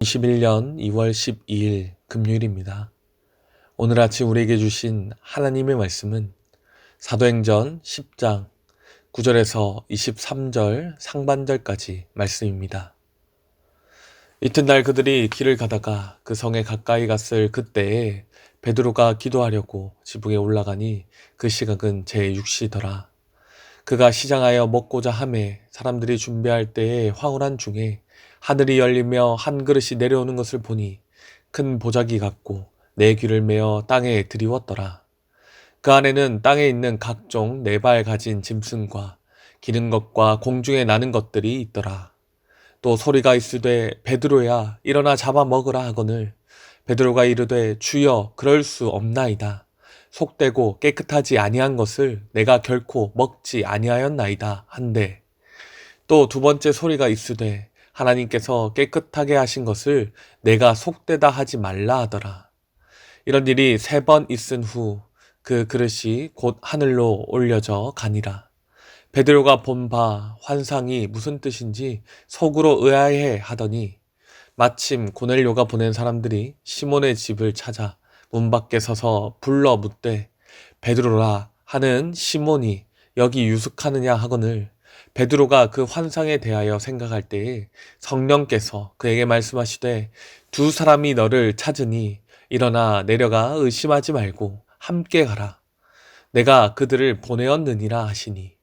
2021년 2월 12일 금요일입니다. 오늘 아침 우리에게 주신 하나님의 말씀은 사도행전 10장 9절에서 23절 상반절까지 말씀입니다. 이튿날 그들이 길을 가다가 그 성에 가까이 갔을 그때에 베드로가 기도하려고 지붕에 올라가니 그 시각은 제6시더라. 그가 시장하여 먹고자 하매 사람들이 준비할 때에 황홀한 중에 하늘이 열리며 한 그릇이 내려오는 것을 보니 큰 보자기 같고 네 귀를 메어 땅에 들이웠더라. 그 안에는 땅에 있는 각종 네 발 가진 짐승과 기는 것과 공중에 나는 것들이 있더라. 또 소리가 있으되 베드로야 일어나 잡아 먹으라 하거늘 베드로가 이르되 주여 그럴 수 없나이다. 속되고 깨끗하지 아니한 것을 내가 결코 먹지 아니하였나이다 한데 또 두 번째 소리가 있으되 하나님께서 깨끗하게 하신 것을 내가 속되다 하지 말라 하더라. 이런 일이 3번 있은 후 그 그릇이 곧 하늘로 올려져 가니라. 베드로가 본 바 환상이 무슨 뜻인지 속으로 의아해 하더니 마침 고넬료가 보낸 사람들이 시몬의 집을 찾아 문 밖에 서서 불러 묻되 베드로라 하는 시몬이 여기 유숙하느냐 하거늘 베드로가 그 환상에 대하여 생각할 때에 성령께서 그에게 말씀하시되 두 사람이 너를 찾으니 일어나 내려가 의심하지 말고 함께 가라. 내가 그들을 보내었느니라 하시니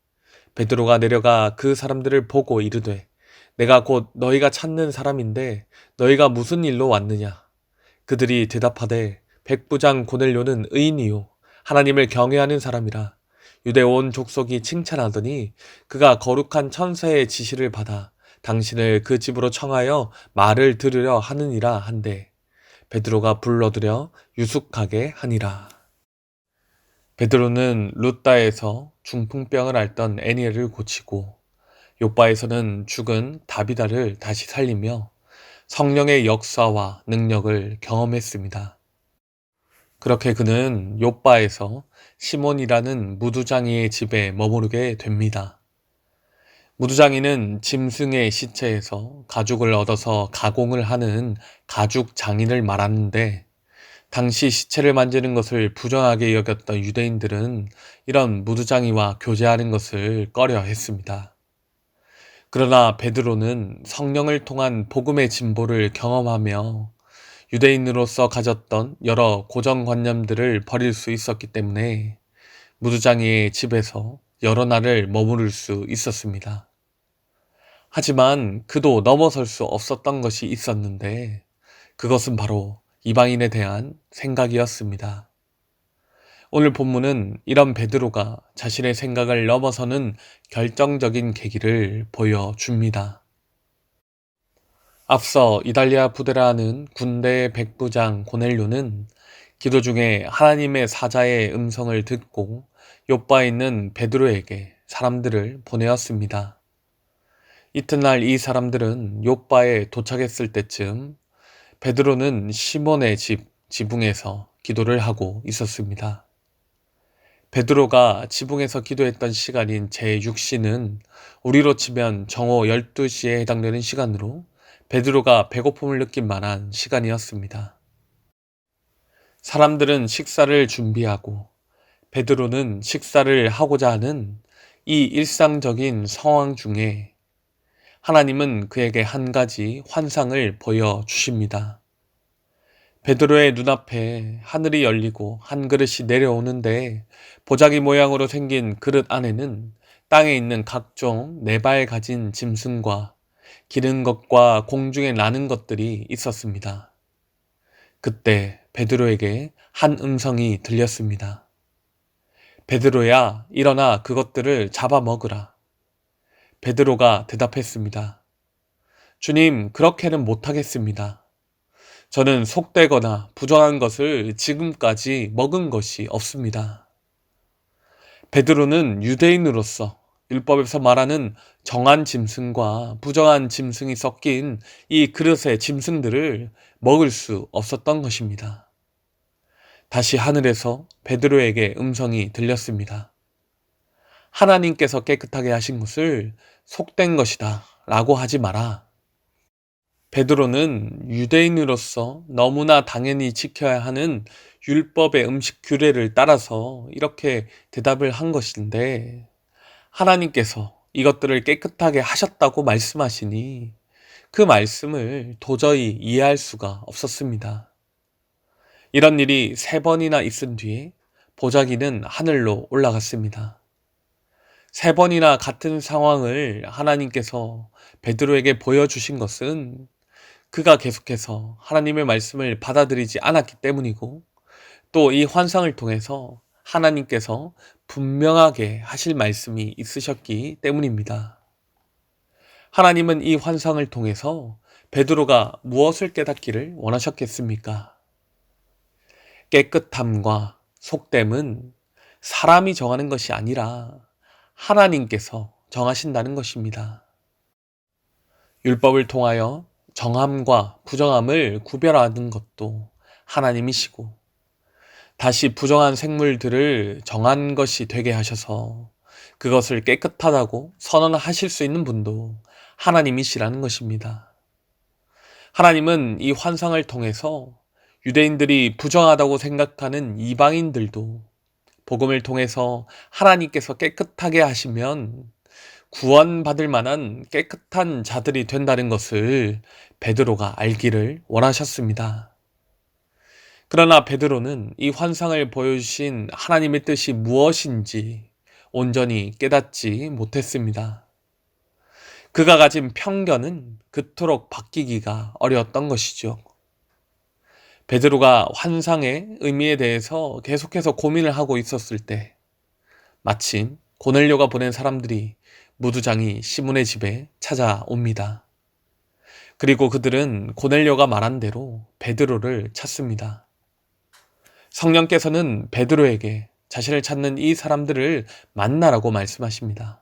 베드로가 내려가 그 사람들을 보고 이르되 내가 곧 너희가 찾는 사람인데 너희가 무슨 일로 왔느냐? 그들이 대답하되 백부장 고넬료는 의인이요 하나님을 경외하는 사람이라. 유대 온 족속이 칭찬하더니 그가 거룩한 천사의 지시를 받아 당신을 그 집으로 청하여 말을 들으려 하느니라 한데 베드로가 불러들여 유숙하게 하니라. 베드로는 룻다에서 중풍병을 앓던 애니엘을 고치고 욥바에서는 죽은 다비다를 다시 살리며 성령의 역사와 능력을 경험했습니다. 그렇게 그는 욥바에서 시몬이라는 무두장이의 집에 머무르게 됩니다. 무두장이는 짐승의 시체에서 가죽을 얻어서 가공을 하는 가죽 장인을 말하는데 당시 시체를 만지는 것을 부정하게 여겼던 유대인들은 이런 무두장이와 교제하는 것을 꺼려 했습니다. 그러나 베드로는 성령을 통한 복음의 진보를 경험하며 유대인으로서 가졌던 여러 고정관념들을 버릴 수 있었기 때문에 무두장이의 집에서 여러 날을 머무를 수 있었습니다. 하지만 그도 넘어설 수 없었던 것이 있었는데 그것은 바로 이방인에 대한 생각이었습니다. 오늘 본문은 이런 베드로가 자신의 생각을 넘어서는 결정적인 계기를 보여줍니다. 앞서 이달리아 부데라는 군대의 백부장 고넬료는 기도 중에 하나님의 사자의 음성을 듣고 욥바에 있는 베드로에게 사람들을 보내었습니다. 이튿날 이 사람들은 욥바에 도착했을 때쯤 베드로는 시몬의 집 지붕에서 기도를 하고 있었습니다. 베드로가 지붕에서 기도했던 시간인 제6시는 우리로 치면 정오 12시에 해당되는 시간으로 베드로가 배고픔을 느낀 만한 시간이었습니다. 사람들은 식사를 준비하고 베드로는 식사를 하고자 하는 이 일상적인 상황 중에 하나님은 그에게 한 가지 환상을 보여주십니다. 베드로의 눈앞에 하늘이 열리고 한 그릇이 내려오는데 보자기 모양으로 생긴 그릇 안에는 땅에 있는 각종 네 발 가진 짐승과 기는 것과 공중에 나는 것들이 있었습니다. 그때 베드로에게 한 음성이 들렸습니다. 베드로야, 일어나 그것들을 잡아먹으라. 베드로가 대답했습니다. 주님, 그렇게는 못하겠습니다. 저는 속되거나 부정한 것을 지금까지 먹은 것이 없습니다. 베드로는 유대인으로서 율법에서 말하는 정한 짐승과 부정한 짐승이 섞인 이 그릇의 짐승들을 먹을 수 없었던 것입니다. 다시 하늘에서 베드로에게 음성이 들렸습니다. 하나님께서 깨끗하게 하신 것을 속된 것이다 라고 하지 마라. 베드로는 유대인으로서 너무나 당연히 지켜야 하는 율법의 음식 규례를 따라서 이렇게 대답을 한 것인데, 하나님께서 이것들을 깨끗하게 하셨다고 말씀하시니 그 말씀을 도저히 이해할 수가 없었습니다. 이런 일이 3번이나 있은 뒤에 보자기는 하늘로 올라갔습니다. 3번이나 같은 상황을 하나님께서 베드로에게 보여주신 것은 그가 계속해서 하나님의 말씀을 받아들이지 않았기 때문이고, 또 이 환상을 통해서 하나님께서 분명하게 하실 말씀이 있으셨기 때문입니다. 하나님은 이 환상을 통해서 베드로가 무엇을 깨닫기를 원하셨겠습니까? 깨끗함과 속됨은 사람이 정하는 것이 아니라 하나님께서 정하신다는 것입니다. 율법을 통하여 정함과 부정함을 구별하는 것도 하나님이시고, 다시 부정한 생물들을 정한 것이 되게 하셔서 그것을 깨끗하다고 선언하실 수 있는 분도 하나님이시라는 것입니다. 하나님은 이 환상을 통해서 유대인들이 부정하다고 생각하는 이방인들도 복음을 통해서 하나님께서 깨끗하게 하시면 구원받을 만한 깨끗한 자들이 된다는 것을 베드로가 알기를 원하셨습니다. 그러나 베드로는 이 환상을 보여주신 하나님의 뜻이 무엇인지 온전히 깨닫지 못했습니다. 그가 가진 편견은 그토록 바뀌기가 어려웠던 것이죠. 베드로가 환상의 의미에 대해서 계속해서 고민을 하고 있었을 때 마침 고넬료가 보낸 사람들이 무두장이 시몬의 집에 찾아옵니다. 그리고 그들은 고넬료가 말한 대로 베드로를 찾습니다. 성령께서는 베드로에게 자신을 찾는 이 사람들을 만나라고 말씀하십니다.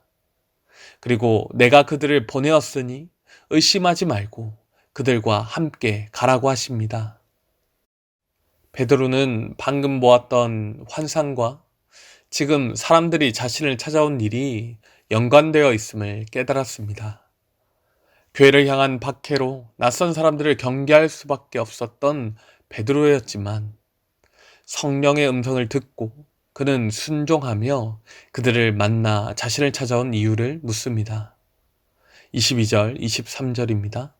그리고 내가 그들을 보내었으니 의심하지 말고 그들과 함께 가라고 하십니다. 베드로는 방금 보았던 환상과 지금 사람들이 자신을 찾아온 일이 연관되어 있음을 깨달았습니다. 교회를 향한 박해로 낯선 사람들을 경계할 수밖에 없었던 베드로였지만 성령의 음성을 듣고 그는 순종하며 그들을 만나 자신을 찾아온 이유를 묻습니다. 22절, 23절입니다.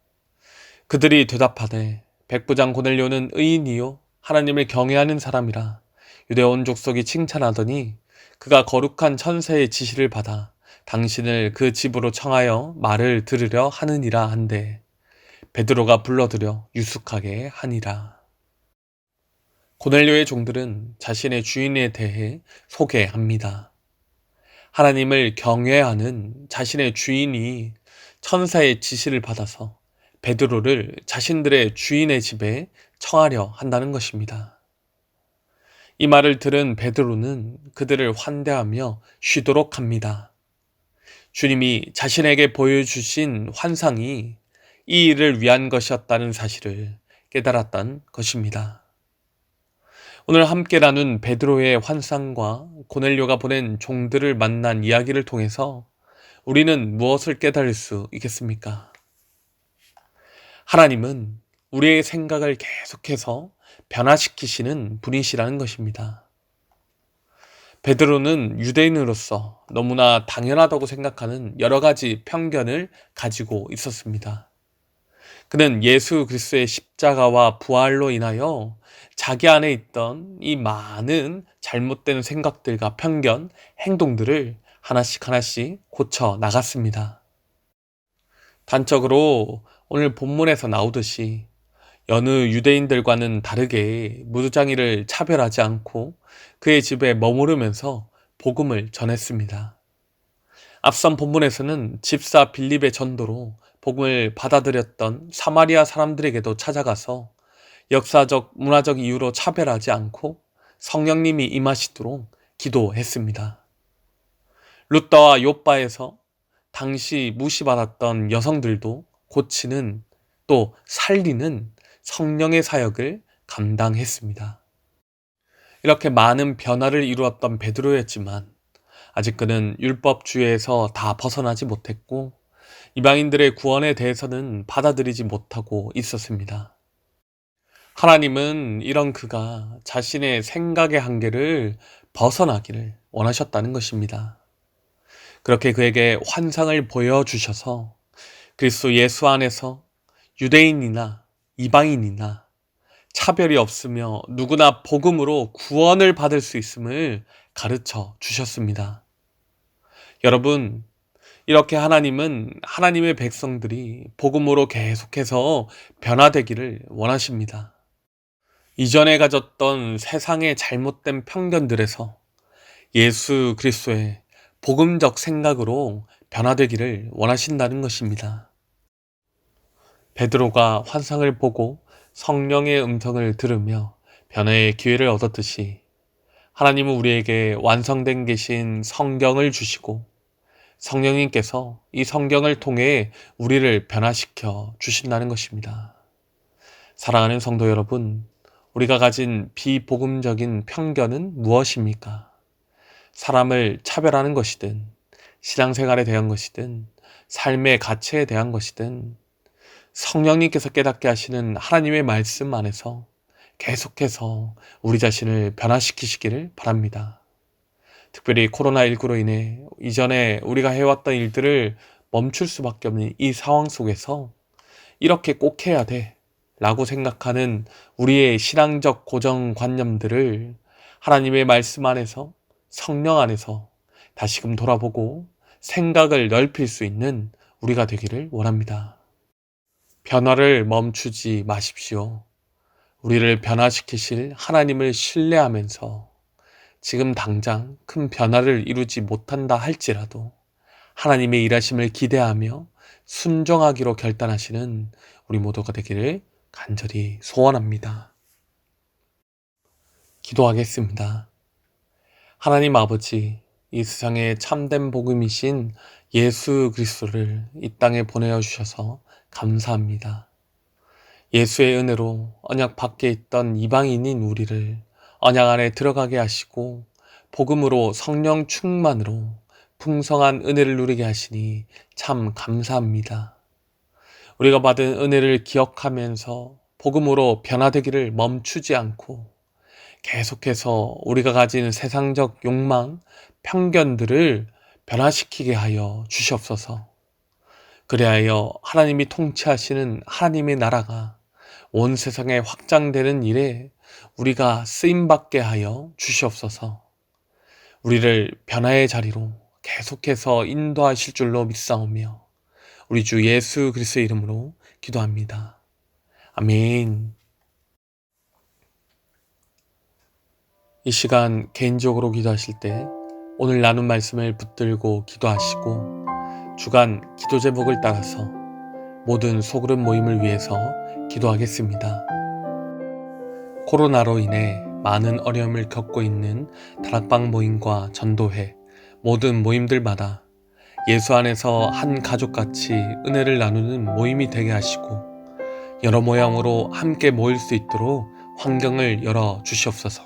그들이 대답하되 백부장 고넬료는 의인이요 하나님을 경외하는 사람이라 유대 온 족속이 칭찬하더니 그가 거룩한 천사의 지시를 받아 당신을 그 집으로 청하여 말을 들으려 하느니라 한데 베드로가 불러들여 유숙하게 하니라. 고넬료의 종들은 자신의 주인에 대해 소개합니다. 하나님을 경외하는 자신의 주인이 천사의 지시를 받아서 베드로를 자신들의 주인의 집에 청하려 한다는 것입니다. 이 말을 들은 베드로는 그들을 환대하며 쉬도록 합니다. 주님이 자신에게 보여주신 환상이 이 일을 위한 것이었다는 사실을 깨달았던 것입니다. 오늘 함께 나눈 베드로의 환상과 고넬료가 보낸 종들을 만난 이야기를 통해서 우리는 무엇을 깨달을 수 있겠습니까? 하나님은 우리의 생각을 계속해서 변화시키시는 분이시라는 것입니다. 베드로는 유대인으로서 너무나 당연하다고 생각하는 여러 가지 편견을 가지고 있었습니다. 그는 예수 그리스도의 십자가와 부활로 인하여 자기 안에 있던 이 많은 잘못된 생각들과 편견, 행동들을 하나씩 하나씩 고쳐 나갔습니다. 단적으로 오늘 본문에서 나오듯이 여느 유대인들과는 다르게 무두장이를 차별하지 않고 그의 집에 머무르면서 복음을 전했습니다. 앞선 본문에서는 집사 빌립의 전도로 복음을 받아들였던 사마리아 사람들에게도 찾아가서 역사적, 문화적 이유로 차별하지 않고 성령님이 임하시도록 기도했습니다. 룻다와 욥바에서 당시 무시받았던 여성들도 고치는 또 살리는 성령의 사역을 감당했습니다. 이렇게 많은 변화를 이루었던 베드로였지만 아직 그는 율법주의에서 다 벗어나지 못했고 이방인들의 구원에 대해서는 받아들이지 못하고 있었습니다. 하나님은 이런 그가 자신의 생각의 한계를 벗어나기를 원하셨다는 것입니다. 그렇게 그에게 환상을 보여주셔서 그리스도 예수 안에서 유대인이나 이방인이나 차별이 없으며 누구나 복음으로 구원을 받을 수 있음을 가르쳐 주셨습니다. 여러분, 이렇게 하나님은 하나님의 백성들이 복음으로 계속해서 변화되기를 원하십니다. 이전에 가졌던 세상의 잘못된 편견들에서 예수 그리스도의 복음적 생각으로 변화되기를 원하신다는 것입니다. 베드로가 환상을 보고 성령의 음성을 들으며 변화의 기회를 얻었듯이 하나님은 우리에게 완성된 계신 성경을 주시고 성령님께서 이 성경을 통해 우리를 변화시켜 주신다는 것입니다. 사랑하는 성도 여러분, 우리가 가진 비복음적인 편견은 무엇입니까? 사람을 차별하는 것이든 신앙생활에 대한 것이든 삶의 가치에 대한 것이든 성령님께서 깨닫게 하시는 하나님의 말씀 안에서 계속해서 우리 자신을 변화시키시기를 바랍니다. 특별히 코로나19로 인해 이전에 우리가 해왔던 일들을 멈출 수밖에 없는 이 상황 속에서 이렇게 꼭 해야 돼 라고 생각하는 우리의 신앙적 고정관념들을 하나님의 말씀 안에서 성령 안에서 다시금 돌아보고 생각을 넓힐 수 있는 우리가 되기를 원합니다. 변화를 멈추지 마십시오. 우리를 변화시키실 하나님을 신뢰하면서 지금 당장 큰 변화를 이루지 못한다 할지라도 하나님의 일하심을 기대하며 순종하기로 결단하시는 우리 모두가 되기를 간절히 소원합니다. 기도하겠습니다. 하나님 아버지, 이 세상에 참된 복음이신 예수 그리스도를 이 땅에 보내어 주셔서 감사합니다. 예수의 은혜로 언약 밖에 있던 이방인인 우리를 언약 안에 들어가게 하시고 복음으로 성령 충만으로 풍성한 은혜를 누리게 하시니 참 감사합니다. 우리가 받은 은혜를 기억하면서 복음으로 변화되기를 멈추지 않고 계속해서 우리가 가진 세상적 욕망, 편견들을 변화시키게 하여 주시옵소서. 그리하여 하나님이 통치하시는 하나님의 나라가 온 세상에 확장되는 일에 우리가 쓰임받게 하여 주시옵소서. 우리를 변화의 자리로 계속해서 인도하실 줄로 믿사오며 우리 주 예수 그리스도의 이름으로 기도합니다. 아멘. 이 시간 개인적으로 기도하실 때 오늘 나눈 말씀을 붙들고 기도하시고 주간 기도 제목을 따라서 모든 소그룹 모임을 위해서 기도하겠습니다. 코로나로 인해 많은 어려움을 겪고 있는 다락방 모임과 전도회 모든 모임들마다 예수 안에서 한 가족같이 은혜를 나누는 모임이 되게 하시고 여러 모양으로 함께 모일 수 있도록 환경을 열어 주시옵소서.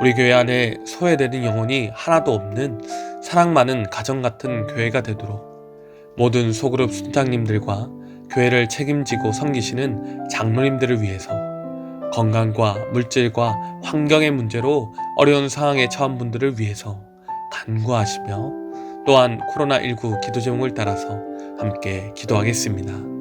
우리 교회 안에 소외되는 영혼이 하나도 없는 사랑 많은 가정 같은 교회가 되도록 모든 소그룹 순장님들과 교회를 책임지고 섬기시는 장로님들을 위해서 건강과 물질과 환경의 문제로 어려운 상황에 처한 분들을 위해서 간구하시며 또한 코로나19 기도 제목을 따라서 함께 기도하겠습니다.